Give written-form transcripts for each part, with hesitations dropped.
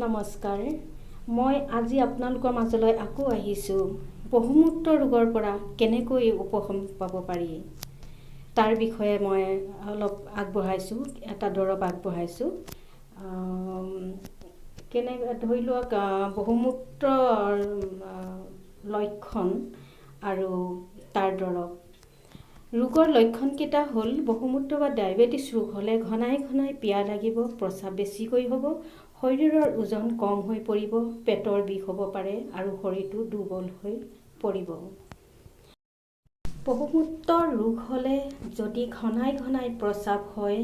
নমস্কাৰ। মই আজি আপোনালোকৰ মাজলৈ আকৌ আহিছোঁ বহুমূত্ৰ ৰোগৰ পৰা কেনেকৈ উপশম পাব পাৰি তাৰ বিষয়ে মই অলপ আগবঢ়াইছোঁ, এটা দৰৱ আগবঢ়াইছোঁ। ধৰি লওক বহুমূত্ৰৰ লক্ষণ আৰু তাৰ দৰৱ। ৰোগৰ লক্ষণকেইটা হ'ল বহুমূত্ৰ বা ডায়েবেটিছ ৰোগ হ'লে ঘনাই ঘনাই পিয়াহ লাগিব, প্ৰস্ৰাৱ বেছিকৈ হ'ব, শৰীৰৰ ওজন কম হৈ পৰিব, পেটৰ বিষ হ'ব পাৰে আৰু শৰীৰটো দুৰ্বল হৈ পৰিব। বহুমূত্ৰ ৰোগ হ'লে যদি ঘনাই ঘনাই প্ৰস্ৰাৱ হয়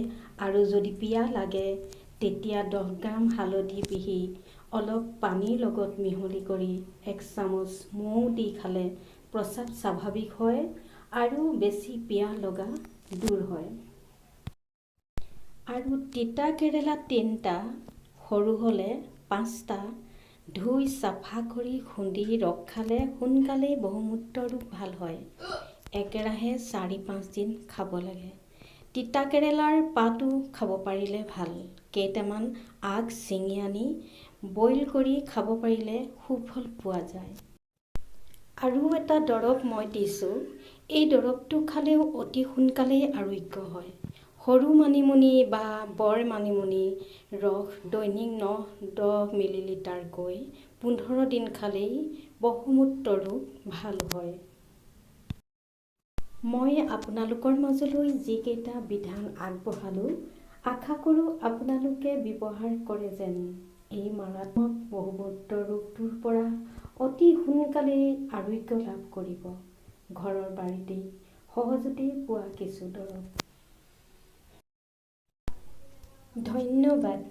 আৰু যদি পিয়াহ লাগে তেতিয়া 10 গ্ৰাম হালধি পিহি অলপ পানীৰ লগত মিহলি কৰি 1 চামুচ মৌ দি খালে প্ৰস্ৰাৱ স্বাভাৱিক হয় আৰু বেছি পিয়াহ লগা দূৰ হয়। আৰু তিতা কেৰেলা 3টা, সৰু হ'লে 5টা ধুই চাফা কৰি খুন্দি ৰস খালে সোনকালেই বহুমূত্ৰ ৰোগ ভাল হয়। একেৰাহে 4-5 দিন খাব লাগে। তিতা কেৰেলাৰ পাতো খাব পাৰিলে ভাল। কেইটামান আগ ছিঙি আনি বইল কৰি খাব পাৰিলে সুফল পোৱা যায়। আৰু এটা দৰৱ মই দিছোঁ, এই দৰৱটো খালেও অতি সোনকালেই আৰোগ্য হয়। সৰু মানিমুনি বা বৰ মানিমুনি ৰস দৈনিক 9-10 মিলিলিটাৰকৈ 15 দিন খালেই বহুমূত্ৰ ৰোগ ভাল হয়। মই আপোনালোকৰ মাজলৈ যিকেইটা বিধান আগবঢ়ালোঁ, আশা কৰোঁ আপোনালোকে ব্যৱহাৰ কৰে যেন এই মাৰাত্মক বহুমূত্ৰ ৰোগটোৰ পৰা অতি সোনকালেই আৰোগ্য লাভ কৰিব। ঘৰৰ বাৰীতেই সহজতেই পোৱা কিছু দৰৱ। ধন্যবাদ।